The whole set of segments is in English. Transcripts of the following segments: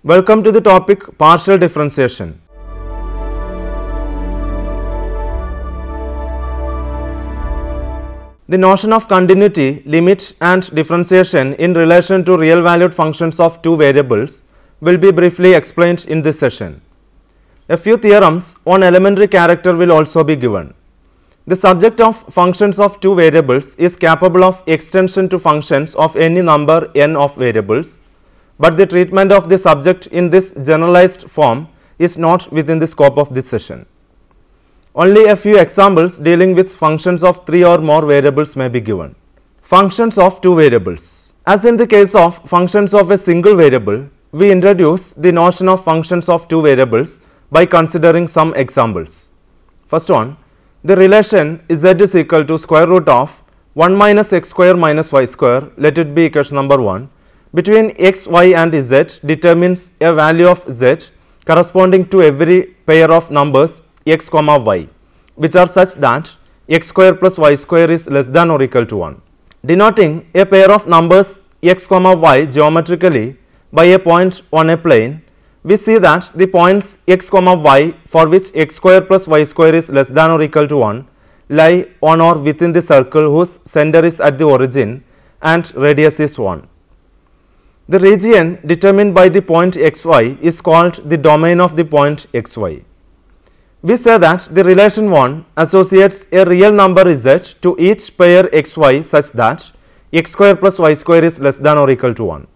Welcome to the topic partial differentiation. The notion of continuity, limit and differentiation in relation to real valued functions of two variables will be briefly explained in this session. A few theorems on elementary character will also be given. The subject of functions of two variables is capable of extension to functions of any number n of variables, but the treatment of the subject in this generalized form is not within the scope of this session. Only a few examples dealing with functions of three or more variables may be given. Functions of two variables. As in the case of functions of a single variable, we introduce the notion of functions of two variables by considering some examples. First one, the relation z is equal to square root of 1 minus x square minus y square, let it be equation number 1, between x, y and z determines a value of z corresponding to every pair of numbers x comma y, which are such that x square plus y square is less than or equal to 1. Denoting a pair of numbers x comma y geometrically by a point on a plane, we see that the points x comma y for which x square plus y square is less than or equal to 1 lie on or within the circle whose center is at the origin and radius is 1. The region determined by the point xy is called the domain of the point xy. We say that the relation 1 associates a real number z to each pair xy such that x square plus y square is less than or equal to 1.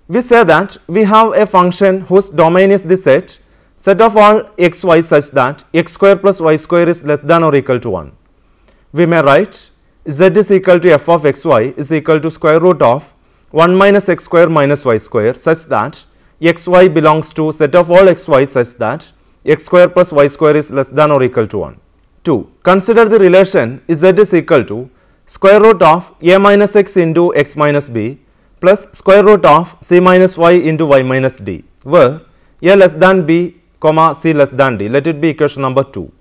We say that we have a function whose domain is the set of all xy such that x square plus y square is less than or equal to 1. We may write z is equal to f of xy is equal to square root of 1 minus x square minus y square such that xy belongs to set of all xy such that x square plus y square is less than or equal to 1. 2. Consider the relation z is equal to square root of a minus x into x minus b plus square root of c minus y into y minus d, where a less than b comma c less than d, let it be equation number 2.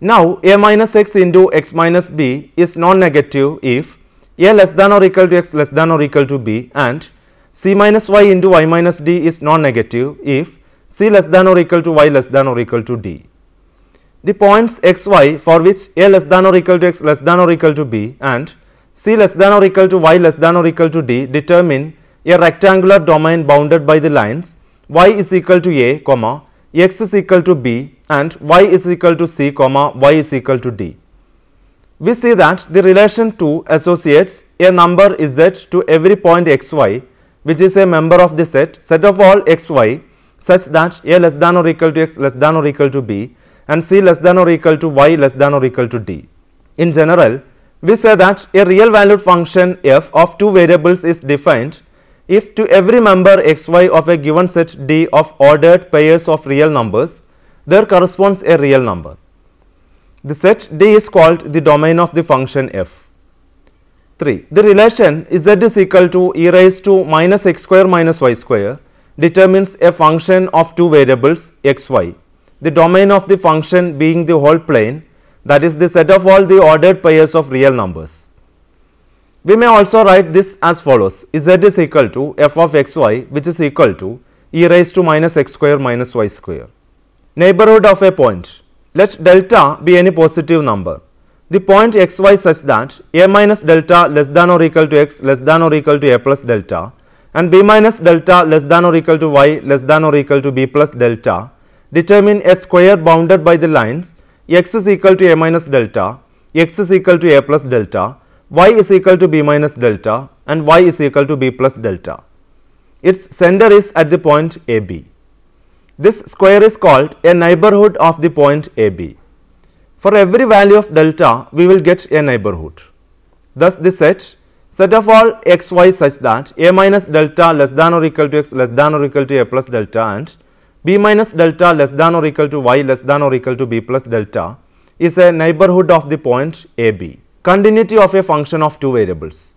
Now a minus x into x minus b is non-negative if a less than or equal to x less than or equal to b, and c minus y into y minus d is non-negative if c less than or equal to y less than or equal to d. The points xy for which a less than or equal to x less than or equal to b and c less than or equal to y less than or equal to d determine a rectangular domain bounded by the lines y is equal to a, comma, x is equal to b and y is equal to c, comma, y is equal to d. We see that the relation 2 associates a number z to every point xy which is a member of the set of all xy such that a less than or equal to x less than or equal to b and c less than or equal to y less than or equal to d. In general, we say that a real valued function f of two variables is defined if to every member xy of a given set D of ordered pairs of real numbers there corresponds a real number. The set D is called the domain of the function f. 3. The relation z is equal to e raised to minus x square minus y square determines a function of two variables xy, the domain of the function being the whole plane, that is the set of all the ordered pairs of real numbers. We may also write this as follows: z is equal to f of xy which is equal to e raised to minus x square minus y square. Neighborhood of a point. Let delta be any positive number. The point xy such that a minus delta less than or equal to x less than or equal to a plus delta and b minus delta less than or equal to y less than or equal to b plus delta determine a square bounded by the lines x is equal to a minus delta, x is equal to a plus delta, y is equal to b minus delta and y is equal to b plus delta. Its center is at the point AB. This square is called a neighborhood of the point AB. For every value of delta, we will get a neighborhood. Thus, the set of all xy such that a minus delta less than or equal to x less than or equal to a plus delta and b minus delta less than or equal to y less than or equal to b plus delta is a neighborhood of the point AB. Continuity of a function of two variables.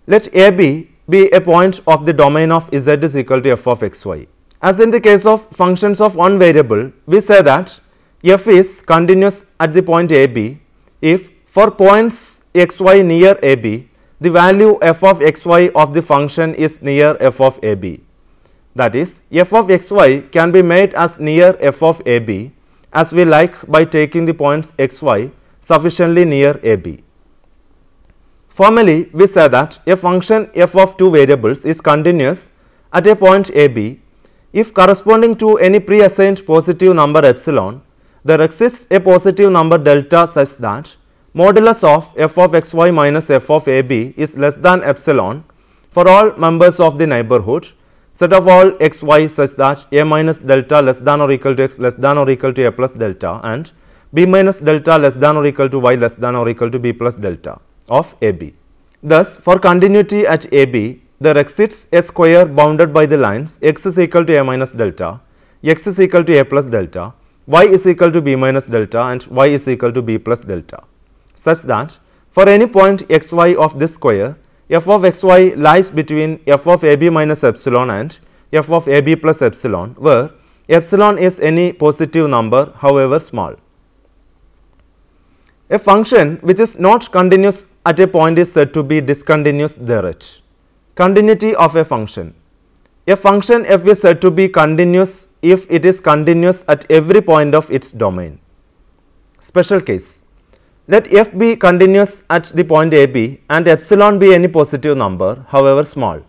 Let AB be a point of the domain of z is equal to f of xy. As in the case of functions of one variable, we say that f is continuous at the point AB if for points xy near AB the value f of xy of the function is near f of AB. That is, f of xy can be made as near f of ab as we like by taking the points xy sufficiently near ab. Formally, we say that a function f of two variables is continuous at a point ab if corresponding to any pre-assigned positive number epsilon, there exists a positive number delta such that modulus of f of xy minus f of ab is less than epsilon for all members of the neighborhood set of all xy such that a minus delta less than or equal to x less than or equal to a plus delta and b minus delta less than or equal to y less than or equal to b plus delta of ab. Thus, for continuity at ab, there exists a square bounded by the lines x is equal to a minus delta, x is equal to a plus delta, y is equal to b minus delta and y is equal to b plus delta, such that for any point xy of this square, f of xy lies between f of ab minus epsilon and f of ab plus epsilon, where epsilon is any positive number however small. A function which is not continuous at a point is said to be discontinuous thereat. Continuity of a function. A function f is said to be continuous if it is continuous at every point of its domain. Special case. Let f be continuous at the point ab and epsilon be any positive number however small.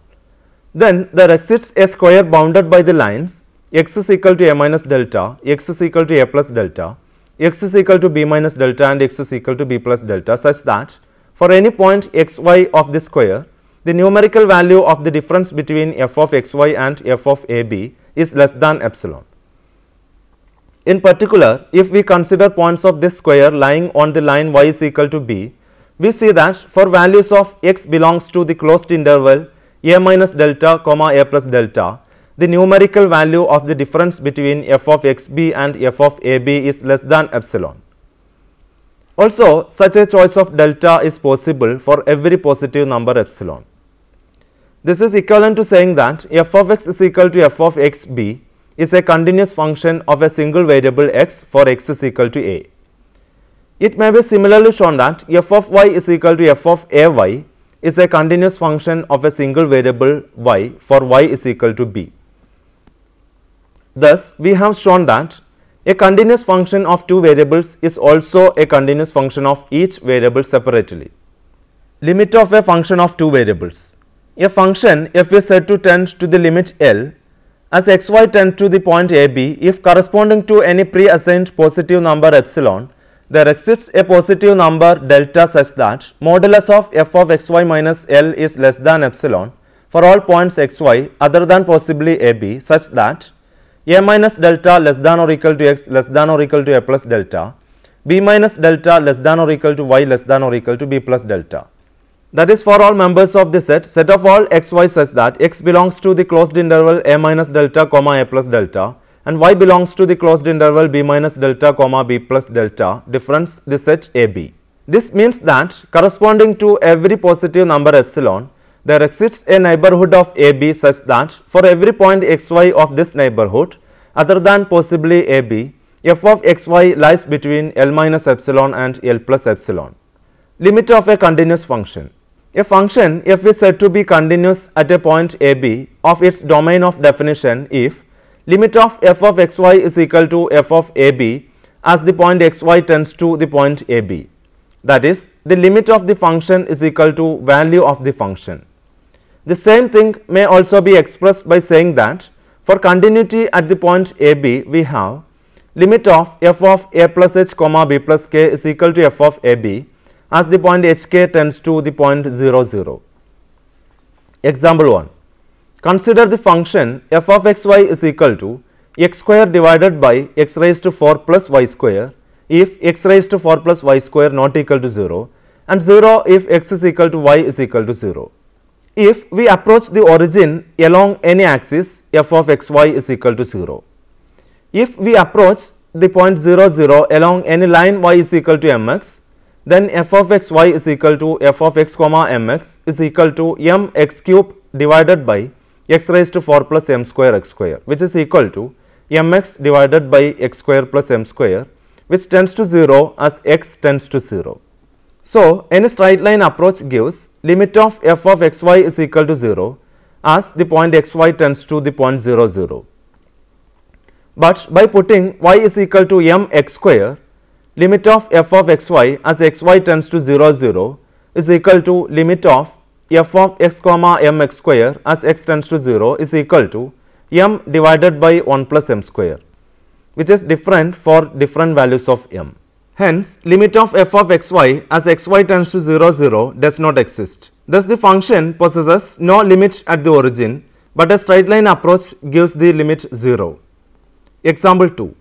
Then there exists a square bounded by the lines x is equal to a minus delta, x is equal to a plus delta, x is equal to b minus delta and x is equal to b plus delta, such that for any point xy of the square, the numerical value of the difference between f of xy and f of ab is less than epsilon. In particular, if we consider points of this square lying on the line y is equal to b, we see that for values of x belongs to the closed interval a minus delta comma a plus delta, the numerical value of the difference between f of xb and f of ab is less than epsilon. Also, such a choice of delta is possible for every positive number epsilon. This is equivalent to saying that f of x is equal to f of xb is a continuous function of a single variable x for x is equal to a. It may be similarly shown that f of y is equal to f of ay is a continuous function of a single variable y for y is equal to b. Thus, we have shown that a continuous function of two variables is also a continuous function of each variable separately. Limit of a function of two variables. A function f is said to tend to the limit L as xy tend to the point ab if corresponding to any pre-assigned positive number epsilon, there exists a positive number delta such that modulus of f of xy minus L is less than epsilon for all points xy other than possibly ab, such that a minus delta less than or equal to x less than or equal to a plus delta, b minus delta less than or equal to y less than or equal to b plus delta. That is for all members of the set of all xy such that x belongs to the closed interval a minus delta comma a plus delta and y belongs to the closed interval b minus delta comma b plus delta, difference the set ab. This means that corresponding to every positive number epsilon, there exists a neighborhood of ab such that for every point xy of this neighborhood other than possibly ab, f of xy lies between L minus epsilon and L plus epsilon. Limit of a continuous function. A function f is said to be continuous at a point ab of its domain of definition if limit of f of xy is equal to f of ab as the point xy tends to the point ab. That is, the limit of the function is equal to value of the function. The same thing may also be expressed by saying that for continuity at the point ab we have limit of f of a plus h comma b plus k is equal to f of ab as the point hk tends to the point 0 0. Example 1. Consider the function f of xy is equal to x square divided by x raised to 4 plus y square if x raised to 4 plus y square not equal to 0 and 0 if x is equal to y is equal to 0. If we approach the origin along any axis, f of xy is equal to 0. If we approach the point 0 0 along any line y is equal to mx, then f of xy is equal to f of x comma mx is equal to m x cube divided by x raised to 4 plus m square x square, which is equal to mx divided by x square plus m square, which tends to 0 as x tends to 0. So, any straight line approach gives limit of f of xy is equal to 0 as the point xy tends to the point 0, 0. But by putting y is equal to mx square, limit of f of xy as xy tends to 0, 0 is equal to limit of f of x comma mx square as x tends to 0 is equal to m divided by 1 plus m square, which is different for different values of m. Hence, limit of f of xy as xy tends to 0, 0 does not exist. Thus, the function possesses no limit at the origin, but a straight line approach gives the limit 0. Example 2.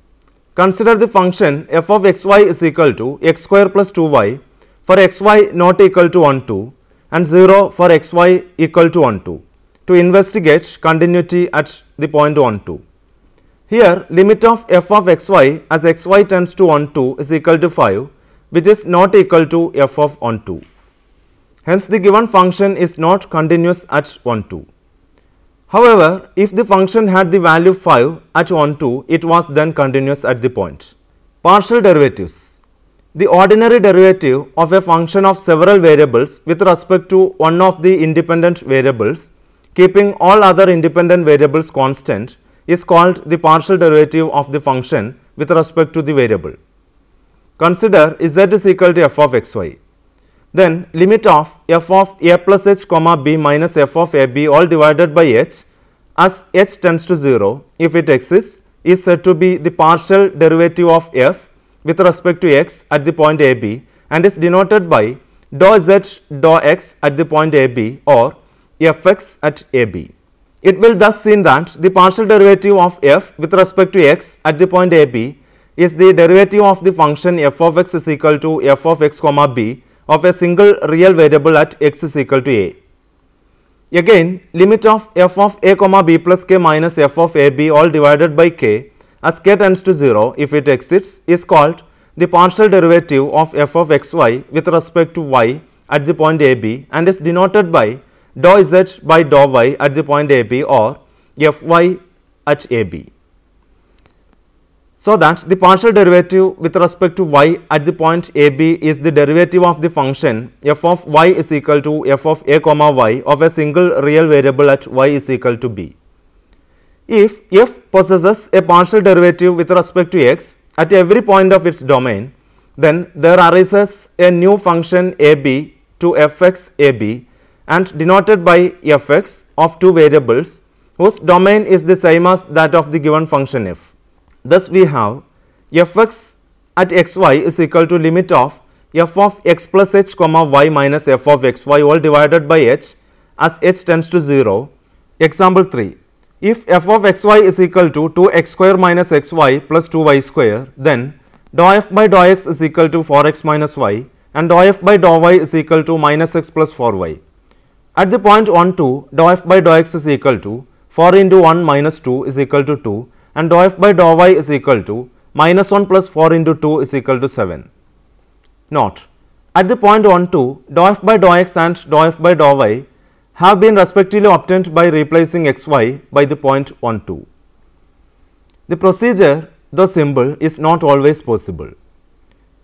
Consider the function f of xy is equal to x square plus 2y for xy not equal to 1, 2 and 0 for xy equal to 1, 2 to investigate continuity at the point 1, 2. Here, limit of f of xy as xy tends to 1, 2 is equal to 5, which is not equal to f of 1, 2. Hence, the given function is not continuous at 1, 2. However, if the function had the value 5 at 1, 2, it was then continuous at the point. Partial derivatives. The ordinary derivative of a function of several variables with respect to one of the independent variables, keeping all other independent variables constant, is called the partial derivative of the function with respect to the variable. Consider z is equal to f of xy. Then limit of f of a plus h comma b minus f of a b all divided by h as h tends to 0 if it exists is said to be the partial derivative of f with respect to x at the point a b and is denoted by dou z dou x at the point a b or fx at a b. It will thus seem that the partial derivative of f with respect to x at the point a b is the derivative of the function f of x is equal to f of x comma b of a single real variable at x is equal to a. Again, limit of f of a comma b plus k minus f of a b all divided by k as k tends to 0 if it exists is called the partial derivative of f of xy with respect to y at the point a b and is denoted by dou z by dou y at the point a b or fy at a b. So that the partial derivative with respect to y at the point a b is the derivative of the function f of y is equal to f of a comma y of a single real variable at y is equal to b. If f possesses a partial derivative with respect to x at every point of its domain, then there arises a new function a b to fx a b and denoted by fx of two variables whose domain is the same as that of the given function f. Thus, we have fx at xy is equal to limit of f of x plus h comma y minus f of xy all divided by h as h tends to 0. Example 3. If f of xy is equal to 2x square minus xy plus 2y square, then dou f by dou x is equal to 4x minus y and dou f by dou y is equal to minus x plus 4y. At the point 1, 2, dou f by dou x is equal to 4 into 1 minus 2 is equal to 2 and dou f by dou y is equal to minus 1 plus 4 into 2 is equal to 7. Note, at the point 1, 2, dou f by dou x and dou f by dou y have been respectively obtained by replacing xy by the point 1, 2. The procedure, though simple, is not always possible.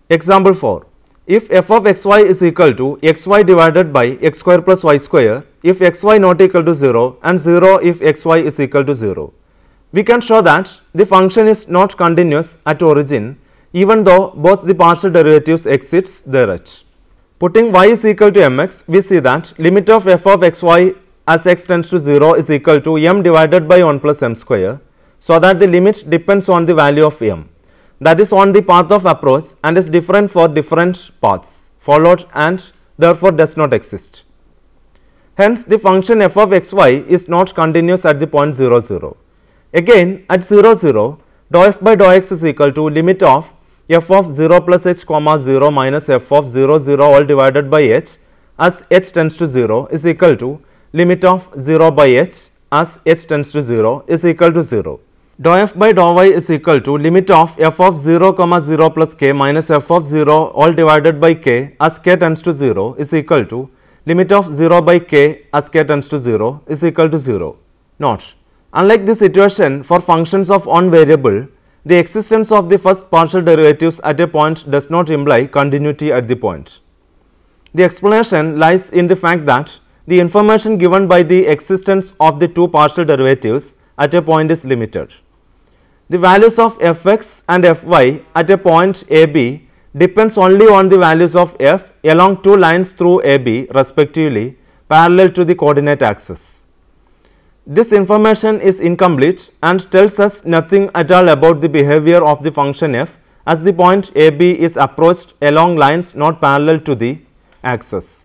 Example 4. If f of xy is equal to xy divided by x square plus y square, if xy not equal to 0 and 0 if xy is equal to 0. We can show that the function is not continuous at origin even though both the partial derivatives exist thereat. Putting y is equal to mx, we see that limit of f of xy as x tends to 0 is equal to m divided by 1 plus m square, so that the limit depends on the value of m, that is on the path of approach and is different for different paths followed and therefore does not exist. Hence, the function f of xy is not continuous at the point 0, 0. Again, at 0, 0, dou f by dou x is equal to limit of f of 0 plus h comma 0 minus f of 0, 0 all divided by h as h tends to 0 is equal to limit of 0 by h as h tends to 0 is equal to 0. Dou f by dou y is equal to limit of f of 0 comma 0 plus k minus f of 0 all divided by k as k tends to 0 is equal to limit of 0 by k as k tends to 0 is equal to 0. Note, unlike the situation for functions of one variable, the existence of the first partial derivatives at a point does not imply continuity at the point. The explanation lies in the fact that the information given by the existence of the two partial derivatives at a point is limited. The values of fx and fy at a point AB depends only on the values of f along two lines through AB respectively parallel to the coordinate axis. This information is incomplete and tells us nothing at all about the behavior of the function f as the point AB is approached along lines not parallel to the axis.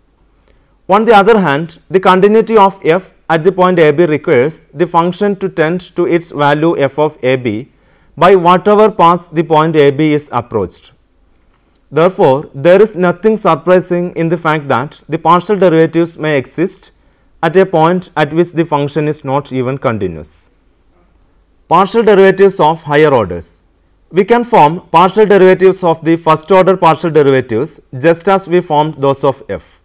On the other hand, the continuity of f at the point AB requires the function to tend to its value f of AB by whatever path the point AB is approached. Therefore, there is nothing surprising in the fact that the partial derivatives may exist at a point at which the function is not even continuous. Partial derivatives of higher orders. We can form partial derivatives of the first order partial derivatives just as we formed those of f.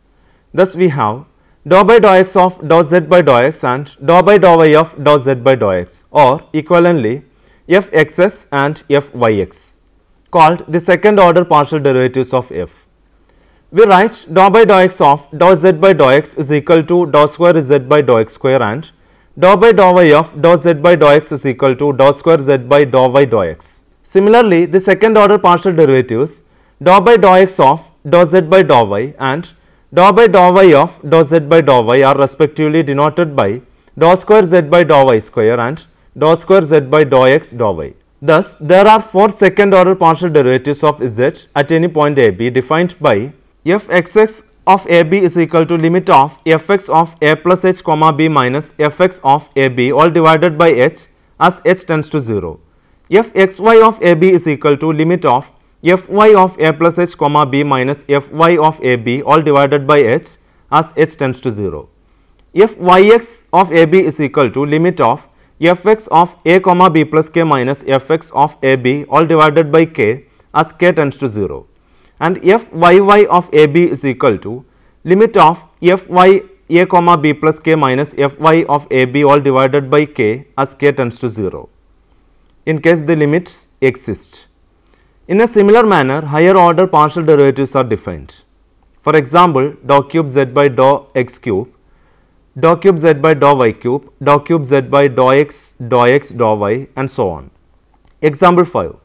Thus, we have dou by dou x of dou z by dou x and dou by dou y of dou z by dou x, or equivalently fxs and fyx, called the second order partial derivatives of f. We write dou by dou x of dou z by dou x is equal to dou square z by dou x square and dou by dou y of dou z by dou x is equal to dou square z by dou y dou x. Similarly, the second order partial derivatives dou by dou x of dou z by dou y and dou by dou y of dou z by dou y are respectively denoted by dou square z by dou y square and dou square z by dou x dou y. Thus, there are four second order partial derivatives of z at any point AB defined by fxx of AB is equal to limit of fx of a plus h comma b minus fx of AB all divided by h as h tends to 0. fxy of AB is equal to limit of fy of a plus h comma b minus fy of AB all divided by h as h tends to 0. fyx of AB is equal to limit of fx of a comma b plus k minus fx of AB all divided by k as k tends to 0, and fyy of AB is equal to limit of fy a comma b plus k minus fy of AB all divided by k as k tends to 0, in case the limits exist. In a similar manner, higher order partial derivatives are defined. For example, dou cube z by dou x cube, dou cube z by dou y cube, dou cube z by dou x dou y, and so on. Example 5.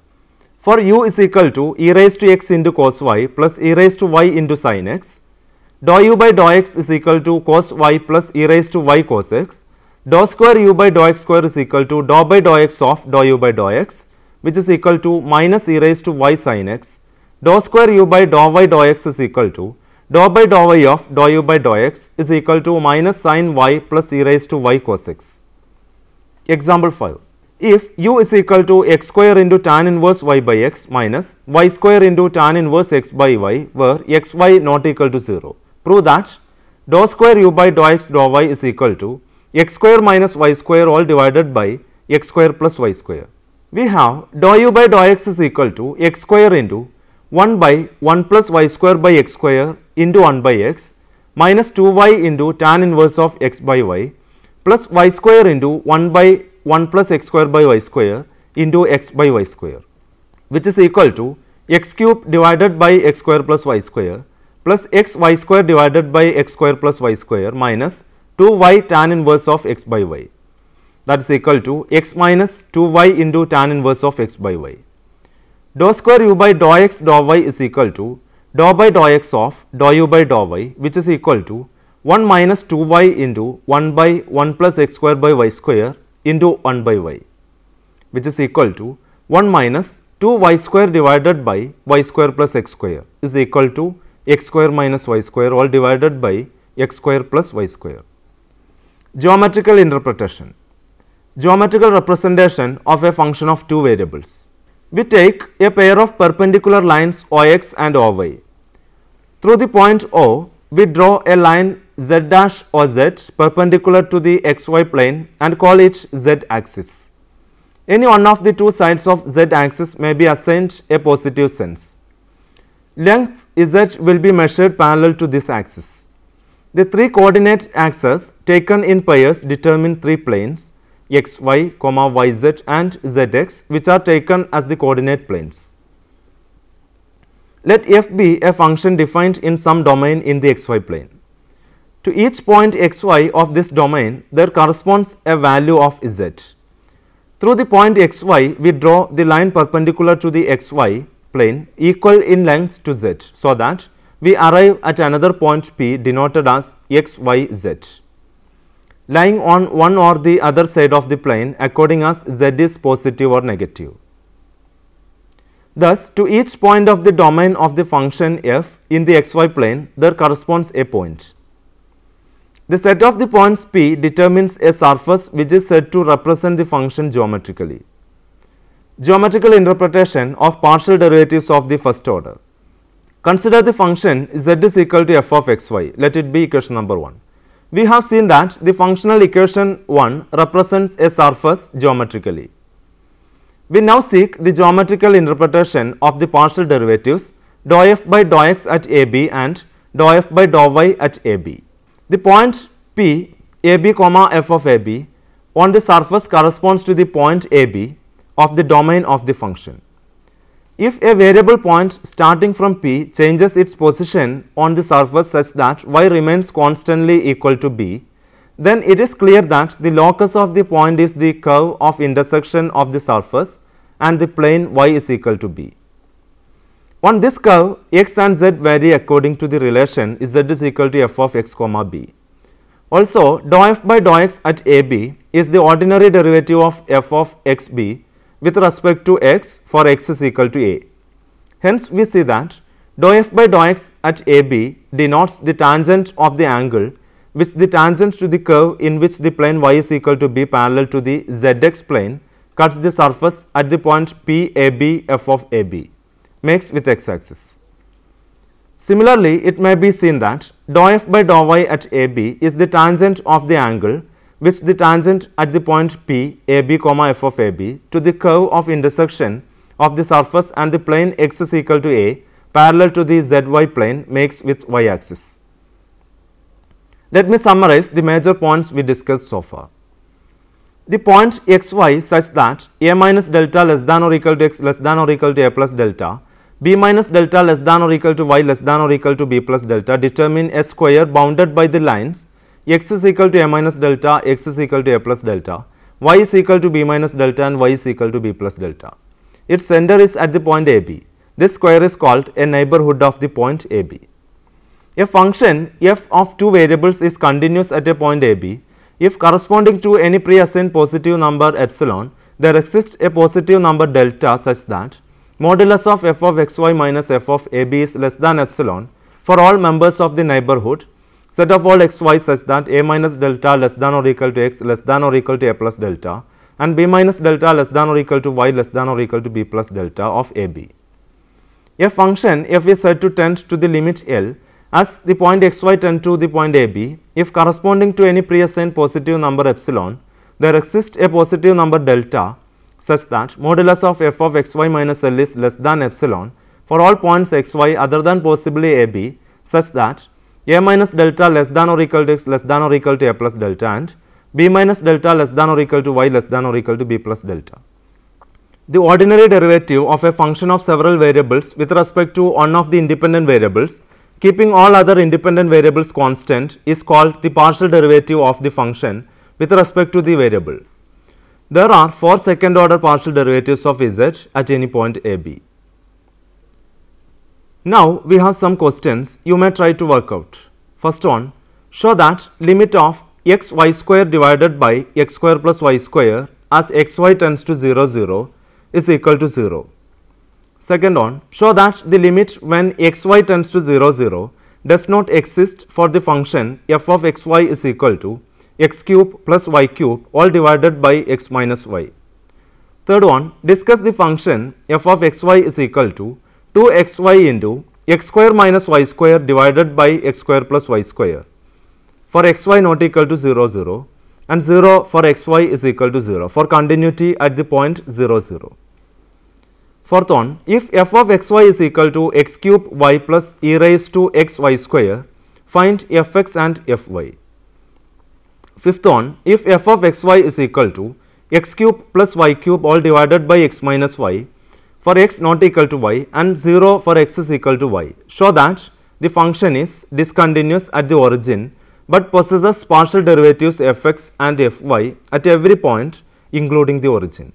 For u is equal to e raised to x into cos y plus e raised to y into sin x, dou u by dou x is equal to cos y plus e raised to y cos x, dou square u by dou x square is equal to dou by dou x of dou u by dou x, which is equal to minus e raised to y sin x, dou square u by dou y dou x is equal to dou by dou y of dou u by dou x is equal to minus sin y plus e raised to y cos x. Example 5. If u is equal to x square into tan inverse y by x minus y square into tan inverse x by y, where xy not equal to 0, prove that dou square u by dou x dou y is equal to x square minus y square all divided by x square plus y square. We have dou u by dou x is equal to x square into 1 by 1 plus y square by x square into 1 by x minus 2y into tan inverse of x by y plus y square into 1 by 1 plus x square by y square into x by y square, which is equal to x cube divided by x square plus y square plus x y square divided by x square plus y square minus 2y tan inverse of x by y, that is equal to x minus 2y into tan inverse of x by y. Dou square u by dou x dou y is equal to dou by dou x of dou u by dou y, which is equal to 1 minus 2y into 1 by 1 plus x square by y square into 1 by y, which is equal to 1 minus 2y square divided by y square plus x square is equal to x square minus y square all divided by x square plus y square. Geometrical interpretation. Geometrical representation of a function of two variables. We take a pair of perpendicular lines OX and OY. Through the point O, we draw a line z dash OZ perpendicular to the xy plane and call it z axis. Any one of the two sides of z axis may be assigned a positive sense. Length z will be measured parallel to this axis. The three coordinate axes taken in pairs determine three planes xy, yz and zx, which are taken as the coordinate planes. Let f be a function defined in some domain in the xy plane. To each point xy of this domain, there corresponds a value of z. Through the point xy, we draw the line perpendicular to the xy plane equal in length to z, so that we arrive at another point P denoted as xyz, lying on one or the other side of the plane according as z is positive or negative. Thus, to each point of the domain of the function f in the xy plane, there corresponds a point. The set of the points P determines a surface which is said to represent the function geometrically. Geometrical interpretation of partial derivatives of the first order. Consider the function z is equal to f of xy. Let it be equation number 1. We have seen that the functional equation 1 represents a surface geometrically. We now seek the geometrical interpretation of the partial derivatives dou f by dou x at AB and dou f by dou y at AB. The point P AB comma f of AB on the surface corresponds to the point AB of the domain of the function. If a variable point starting from P changes its position on the surface such that y remains constantly equal to B, then it is clear that the locus of the point is the curve of intersection of the surface and the plane y is equal to B. On this curve, x and z vary according to the relation z is equal to f of x comma b. Also, dou f by dou x at AB is the ordinary derivative of f of xb with respect to x for x is equal to a. Hence, we see that dou f by dou x at AB denotes the tangent of the angle which the tangent to the curve in which the plane y is equal to b parallel to the zx plane cuts the surface at the point P AB f of AB makes with x axis. Similarly, it may be seen that dou f by dou y at AB is the tangent of the angle which the tangent at the point P AB comma f of AB to the curve of intersection of the surface and the plane x is equal to a parallel to the zy plane makes with y axis. Let me summarize the major points we discussed so far. The point xy such that a minus delta less than or equal to x less than or equal to a plus delta, b minus delta less than or equal to y less than or equal to b plus delta determine a square bounded by the lines x is equal to a minus delta, x is equal to a plus delta, y is equal to b minus delta and y is equal to b plus delta. Its center is at the point AB. This square is called a neighborhood of the point AB. A function f of two variables is continuous at a point AB if corresponding to any pre-assigned positive number epsilon, there exists a positive number delta such that modulus of f of xy minus f of AB is less than epsilon for all members of the neighborhood set of all xy such that a minus delta less than or equal to x less than or equal to a plus delta and b minus delta less than or equal to y less than or equal to b plus delta of AB. A function f is said to tend to the limit L as the point xy tend to the point AB if corresponding to any pre-assigned positive number epsilon, there exists a positive number delta such that modulus of f of xy minus L is less than epsilon for all points xy other than possibly AB such that a minus delta less than or equal to x less than or equal to a plus delta and b minus delta less than or equal to y less than or equal to b plus delta. The ordinary derivative of a function of several variables with respect to one of the independent variables keeping all other independent variables constant is called the partial derivative of the function with respect to the variable. There are 4 second order partial derivatives of z at any point AB. Now, we have some questions you may try to work out. First one, show that limit of x y square divided by x square plus y square as xy tends to 0 0 is equal to 0. Second one, show that the limit when xy tends to 0 0 does not exist for the function f of xy is equal to x cube plus y cube all divided by x minus y. Third one, discuss the function f of xy is equal to 2xy into x square minus y square divided by x square plus y square for xy not equal to 0 0 and 0 for xy is equal to 0 for continuity at the point 0 0. Fourth one, if f of xy is equal to x cube y plus e raised to x y square, find fx and fy. Fifth one, if f of xy is equal to x cube plus y cube all divided by x minus y for x not equal to y and 0 for x is equal to y, show that the function is discontinuous at the origin but possesses partial derivatives fx and fy at every point including the origin.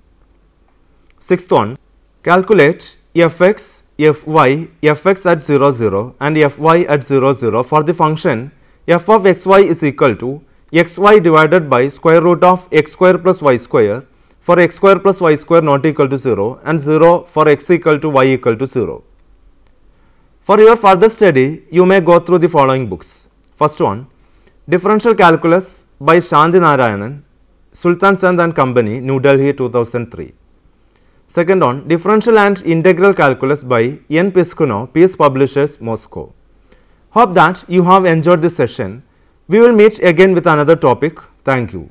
Sixth one, calculate fx, fy, fx at 0, 0 and fy at 0, 0 for the function f of xy is equal to xy divided by square root of x square plus y square for x square plus y square not equal to 0 and 0 for x equal to y equal to 0. For your further study, you may go through the following books. First one, Differential Calculus by Shanti Narayanan, Sultan Chand and Company, New Delhi 2003. Second one, Differential and Integral Calculus by N. Piskuno, PS Publishers, Moscow. Hope that you have enjoyed this session. We will meet again with another topic. Thank you.